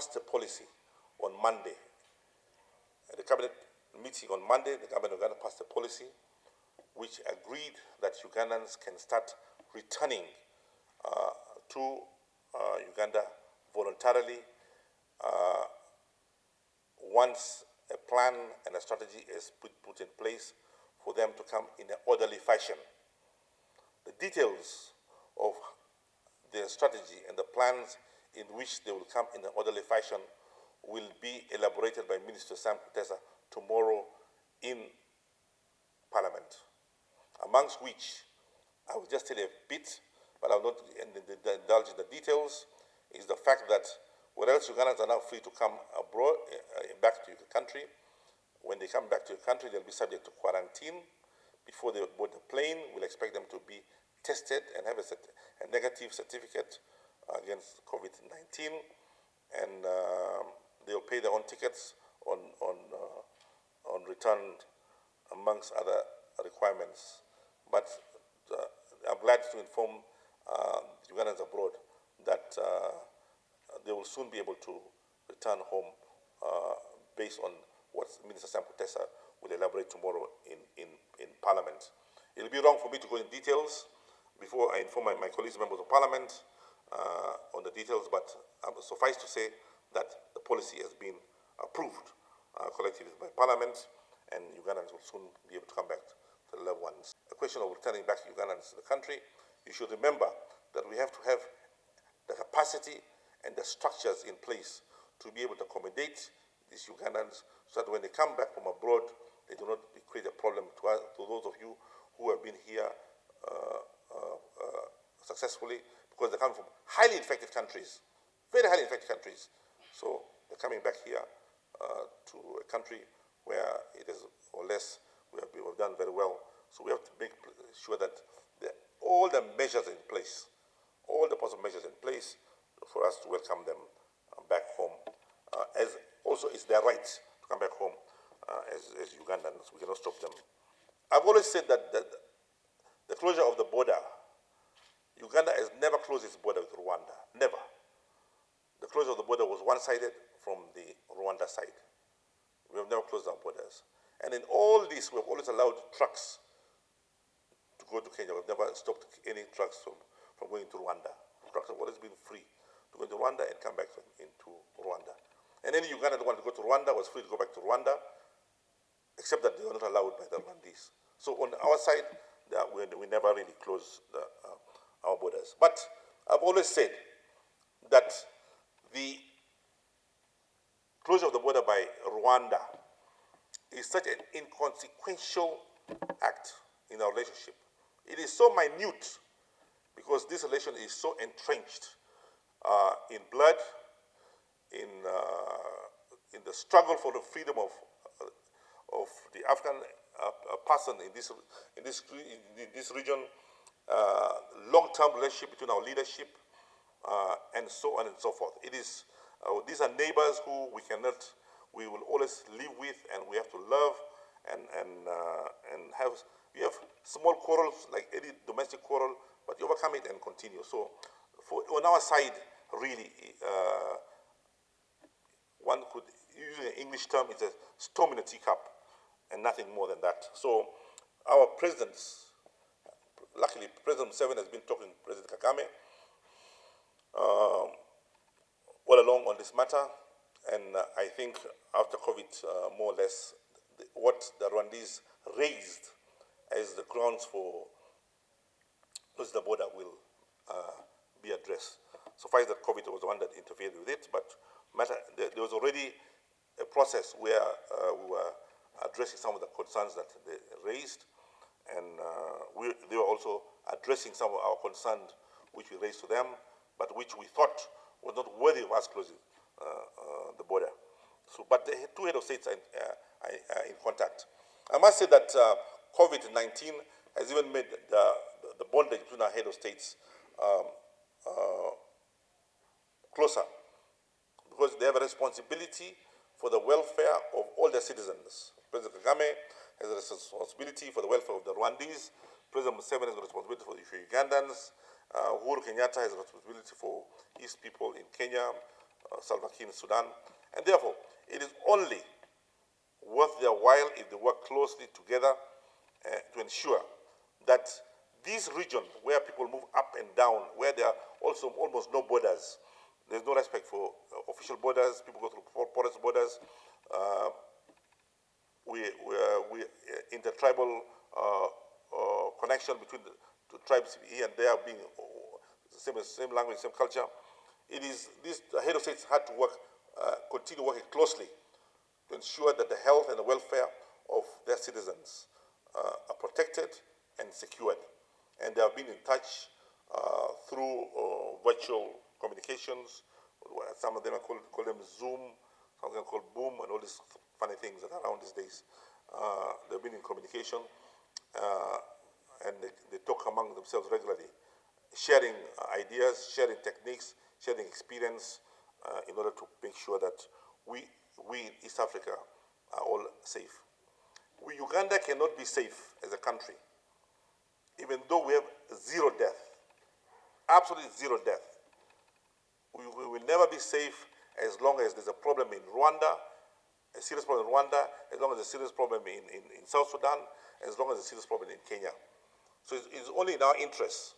passed a policy on Monday. At the cabinet meeting on Monday, the government of Uganda passed a policy which agreed that Ugandans can start returning to Uganda voluntarily once a plan and a strategy is put in place for them to come in an orderly fashion. The details of the strategy and the plans in which they will come in an orderly fashion will be elaborated by Minister Sam Kutesa tomorrow in Parliament, amongst which I will just tell you a bit, but I will not indulge in the details, is the fact that whereas Ugandans are now free to come abroad, back to your country, when they come back to your country, they'll be subject to quarantine. Before they board the plane, we'll expect them to be tested and have a negative certificate against COVID-19, and they'll pay their own tickets on return, amongst other requirements. But I'm glad to inform Ugandans abroad that they will soon be able to return home based on what Minister Sam Kutesa will elaborate tomorrow in Parliament. It'll be wrong for me to go in details before I inform my colleagues, members of Parliament, on the details, but suffice to say that the policy has been approved collectively by Parliament, and Ugandans will soon be able to come back to their loved ones. The question of returning back Ugandans to the country, you should remember that we have to have the capacity and the structures in place to be able to accommodate these Ugandans so that when they come back from abroad, they do not create a problem to those of you who have been here successfully, because they come from highly infected countries, very highly infected countries. So they're coming back here to a country where it is, or less, we have done very well. So we have to make sure that all the measures in place, all the possible measures in place for us to welcome them back home. As also it's their right to come back home as Ugandans. We cannot stop them. I've always said that the closure of the border, Uganda has never closed its border with Rwanda, never. The closure of the border was one-sided from the Rwanda side. We have never closed our borders. And in all this, we have always allowed trucks to go to Kenya. We've never stopped any trucks from going to Rwanda. Trucks have always been free to go to Rwanda and come back into Rwanda. And any Ugandan who wanted to go to Rwanda was free to go back to Rwanda, except that they were not allowed by the Rwandese. So on our side, we never really closed our borders. But I've always said that the closure of the border by Rwanda is such an inconsequential act in our relationship. It is so minute because this relation is so entrenched in blood, in the struggle for the freedom of the African person in this region, long-term relationship between our leadership, and so on and so forth. It is these are neighbors who we will always live with, and we have to love, and we have small quarrels like any domestic quarrel, but you overcome it and continue. So, on our side, really, one could, using an English term, it's a storm in a teacup, and nothing more than that. So, our presidents, luckily, President Museveni has been talking to President Kagame all along on this matter, and I think after COVID, more or less, what the Rwandese raised as the grounds for closing the border will be addressed. Suffice that COVID was the one that interfered with it, but there was already a process where we were addressing some of the concerns that they raised, and they were also addressing some of our concerns which we raised to them, but which we thought was not worthy of us closing the border. So, but the two head of states are in contact. I must say that COVID-19 has even made the bondage between our head of states closer, because they have a responsibility for the welfare of all their citizens. President Kagame has a responsibility for the welfare of the Rwandese. President Museveni has a responsibility for the Ugandans. Uhuru Kenyatta has a responsibility for his people in Kenya. Salva Kiir in Sudan. And therefore, it is only worth their while if they work closely together to ensure that this region where people move up and down, where there are also almost no borders, there's no respect for official borders, people go through porous borders, intertribal connection between the tribes here and there being same language, same culture. It is this the head of states had to work, continue working closely to ensure that the health and the welfare of their citizens are protected and secured. And they have been in touch through virtual communications. Some of them call them Zoom, some of them call Boom, and all these funny things that are around these days. They've been in communication, and they talk among themselves regularly, sharing ideas, sharing techniques, sharing experience in order to make sure that we in East Africa are all safe. Uganda cannot be safe as a country, even though we have zero death, absolutely zero death. We will never be safe as long as there's a problem in Rwanda, a serious problem in Rwanda, as long as there's a serious problem in South Sudan, as long as there's a serious problem in Kenya. So it's only in our interest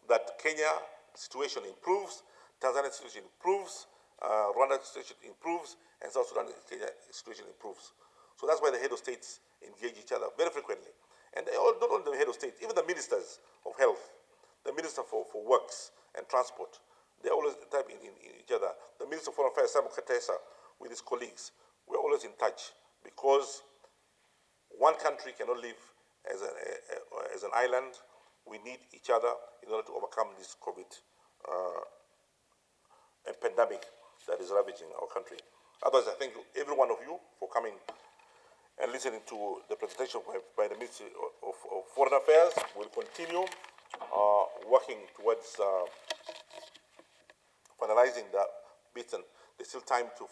that Kenya situation improves, Tanzania situation improves, Rwanda situation improves, and South Sudan Kenya situation improves. So that's why the head of states engage each other very frequently. And not only the head of state, even the ministers of health, the minister for works and transport, they always type in each other. The minister of foreign affairs, Simon Katesa, with his colleagues, we're always in touch because one country cannot live as an island. We need each other in order to overcome this COVID pandemic that is ravaging our country. Otherwise, I thank every one of you for coming and listening to the presentation by the Ministry of Foreign Affairs. We'll continue working towards finalizing the bits, and there's still time to finalize